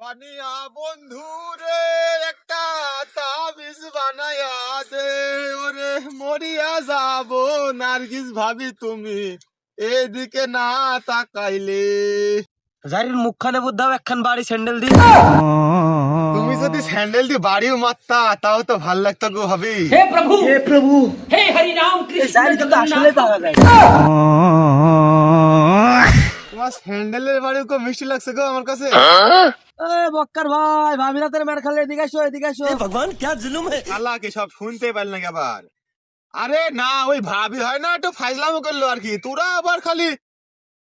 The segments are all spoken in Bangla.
পানিয়া বন্ধু রে একটা তাবিজ বানায়া দে, ওরে মরিয়া যাব নার্গিস ভাবি তুমি এদিকে না তাকাইলে। জারির মুখখানে বুদ্ধাও একখান বাড়ি স্যান্ডেল দি। তুমি যদি স্যান্ডেল দিয়ে বাড়িও মারতা তাও তো ভাল লাগতো গো ভাবি। हे प्रभु হে প্রভু, हे हरि राम कृष्ण জারি তো আসলে পাওয়া যায়। তোমার স্যান্ডেলের বাড়িও খুব মিষ্টি লাগছে গো আমার কাছে। এ বক্কার ভাই, ভাবিরা তোর মার খালে এদিকে আসো, এদিকে আসো। ভগবান কি জুলুম হে। আল্লাহ কি সব শুনতে পারল নাকি আবার? আরে না, ওই ভাবি হয় না একটু ফাইজলামো করলো আর কি। তোরা আবার খালি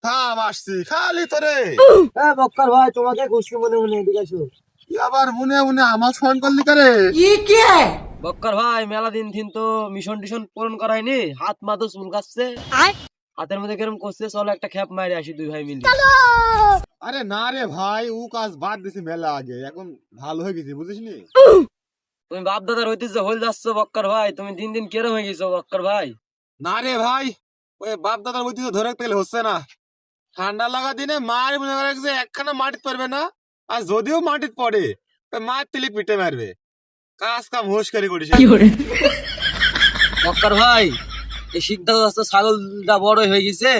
থাম আসছি খালি তোরে। এ বক্কার ভাই, তোমাকে খুশি মনে মনে এদিকে আসো। কি আবার মনে মনে আমার ফোন করলি করে? ये क्या है বক্কার ভাই, মেলা দিন দিন তো মিশন টিশন পূরণ করায়নি, হাত মা তো চুলকাচ্ছে। হাতের মধ্যে কেরম করছে, চলো একটা খ্যাপ মারি আসি দুই ভাই মিলে। আরে না রে ভাই, ও কাজ বাদ দিছি মেলা আগে, এখন ভালো হয়ে গেছি বুঝিস নি। তুমি বাপ দাদার ঐতিহ্য হয়ে যাচ্ছ বক্কার ভাই, তুমি দিন দিন কেরম হয়ে গেছো বক্কার ভাই। না রে ভাই, ওই বাপ দাদার ঐতিহ্য ধরে রাখতে গেলে হচ্ছে না। ঠান্ডা লাগা দিনে মার মনে করে যে একখানা মাটিত পড়বে না, আর যদিও মাটিত পড়ে তো মার তিলি পিটে মারবে। কাজ কাম হোস করে করিস। বক্কার ভাই, এই সিদ্ধান্ত আসতে ছাগলটা বড় হয়ে গেছে,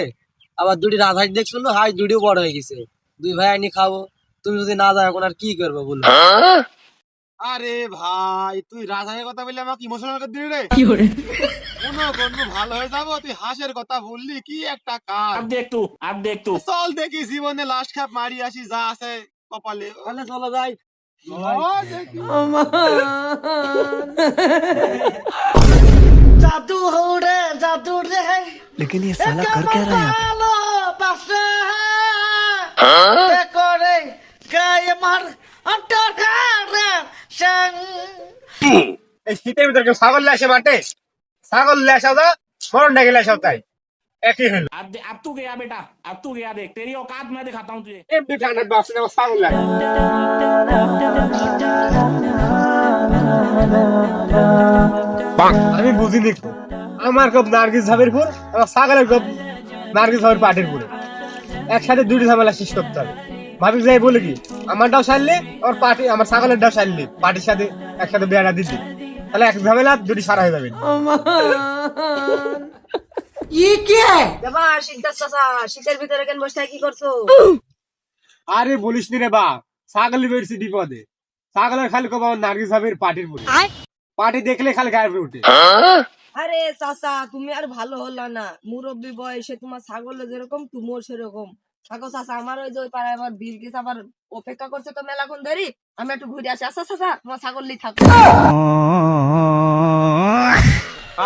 আবার দুটি রাধাই দেখছিল, হাই দুটিও বড় হয়ে গেছে। দুই ভাই আনি খাবো, তুমি যদি না যাও এখন আর কি করবো বলো। আরে ভাই, তুই রাজারের কথা বললি আমাকে ইমোশনাল করে দিলি রে। কোনো কোনো ভালো হয়ে যাবো, তুই হাসের কথা বললি, কি একটা কাজ। अब देख तू চল দেখি জীবনে লাস্ট খাপ মারি আসি যা আছে কপালে। তাহলে চলো যাই। ও দেখি। जादू हो रे जादू रे लेकिन ये साला कर क्या रहा है? कालो पासे देखो रे गाय मार अंतर रे संग এই শীতের ভিতরে কেউ ছাগল লেসে মাঠে, ছাগল লেসাও দা মরণ ডেকে লেসাও, তাই একই হলো। अब तू गया बेटा, अब तू गया, দেখ तेरी औकात मैं दिखाता हूँ तुझे। এমনি ঠান্ডা বাসে আমার ছাগল লাগে। আমি বুঝিনি তো। আমার খুব নার্গিস ঝাবের ফুল, আমার ছাগলের খুব নার্গিস ঝাবের পাটির ফুল, একসাথে দুটি ঝামেলা শেষ করতে হবে। ভাবি যাই বলে কি, আমারটাও সারলি আমার পাটি, আমার ছাগলেরটাও সারলি, পাটির সাথে একসাথে বেড়া দিদি, তাহলে এক ঝামেলা দুটি সারা হয়ে যাবে। ये क्या है দেবা সিদ্ধার চাচা, শীতের ভিতরে কেন বসে কি করছো? আরে বলিস নি রে বা, ছাগল বেরছি বিপদে। ছাগলের খালি কব আমার নার্গিস ঝাবের পাটির ফুল, পাটি দেখলে খালি গায়ে উপরে উঠে। আরে চাচা, তুমি আর ভালো হলো না। মুরব্বী বয়সে তোমার ছাগল যেরকম তুমিও সেরকম থাকো চাচা। আমার ওই যে ওই পাড়ায় আমার বিলকিস আবার অপেক্ষা করছে তো মেলাক্ষণ ধরে, আমি একটু ঘুরে আসি। আচ্ছা চাচা, তোমার ছাগল লি থাকো।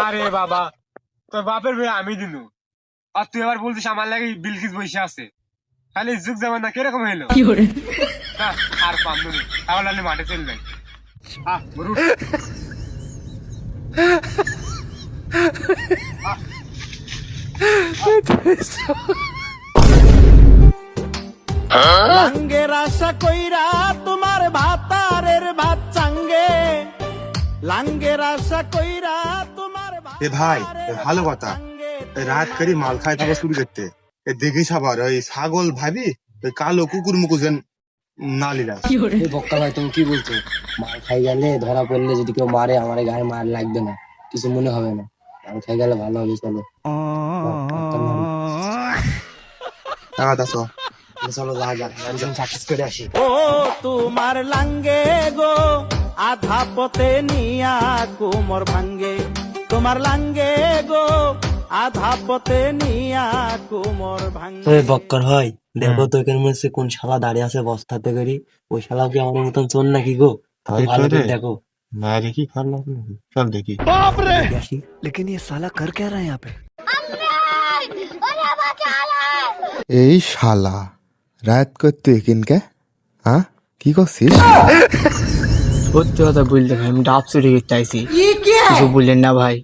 আরে বাবা, তোর বাপের বিয়ে আমি দিনু, আর তুই আবার বলছিস আমার লাগে বিলকিস বসে আছে। খালি যুগ জামানা কিরকম হইলো না, আর পারলো না, তাহলে আমি মাঠে চলে যাই। গরু লাঙ্গের আশা কইরা তোমার ভাতারের ভাত চাঙ্গে, লাঙ্গের আশা কইরা তোমার এ ভাই, এ ভালো কথা, এ রাত করে মাল খাই থাকা শুরু করতে, এ দেখিস আবার ওই ছাগল ভাবি ওই কালো কুকুর মুকুর যেন না লিলা। এই বক্কার ভাই, তুমি কি বলছো? মার খাই গেলে, ধরা পড়লে যদি কেউ মারে, আমার গায়ে মার লাগবে না, কিছু মনে হবে না। মার খাই গেলে ভালো হবে, চলো চলো যা যা, একজন সাকসেস করে আসি। ও তোমার লাঙ্গে গো আধা পথে নিয়া কোমর ভাঙ্গে, তোমার লাঙ্গে গো আধা পথে নিয়া কোমর ভাঙ্গে। ওই বক্কর ভাই, দেখো তো এখানে মধ্যে কোন শালা দাঁড়িয়ে আছে বস্তাতে করি, ওই শালা কি আমার মতন চোর নাকি গো? তাহলে ভালো করে দেখো। না দেখি ভালো, চল দেখি। আসি। लेकिन ये साला कर क्या रहा है यहाँ पे? এই শালা রাত করতে কিনকে, হ্যাঁ কি করছিস? সত্যি কথা বলতে ভাই, আমি ডাব চুরি করতে আইছি। ये क्या है কিছু বললেন না ভাই,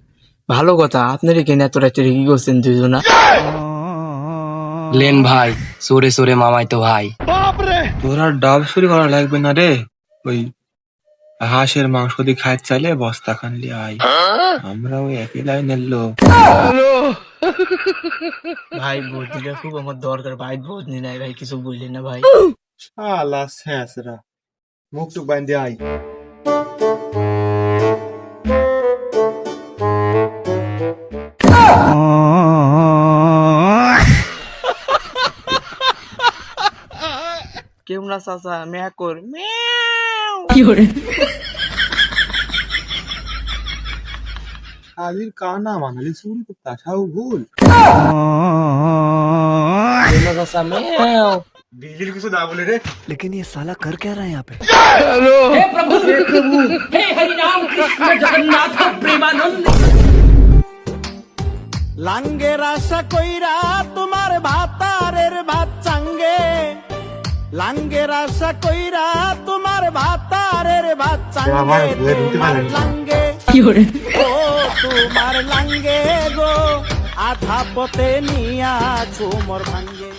ভালো কথা। আপনারা কেন এত রাত্রে কি করছেন দুজনা? লেন ভাই, সরে সরে মামাই তো ভাই। তোরা ডাব চুরি করা লাগবে না রে, ওই হাঁসের মাংস দিয়ে খাই চাইলে বস্তা খানলি আই, আমরা ওই একই লাইনের লোক। ভাই বৌদিটা খুব আমার দরকার, ভাই বৌদি নাই ভাই, কিছু বললেন না ভাই। শালা শেষরা, মুখ টুক বান্ধে আই। কেউ না চাচা মেয়া কর শালির কানা বাঙালি চুরি তো তাছাও ভুল। বিজলি কিছু না বলে রে। लेकिन ये साला कर क्या रहा है यहाँ पे? লাঙ্গের আশা কইরা তোমার ভাতারের ভাত চাঙ্গে, লাঙ্গের আশা কইরা তোমার ভাতারের ভাত চাঙ্গে, তোমার লাঙ্গে ও তোমার লাঙ্গে গো আধা পথে নিয়া চুমর ভাঙ্গে।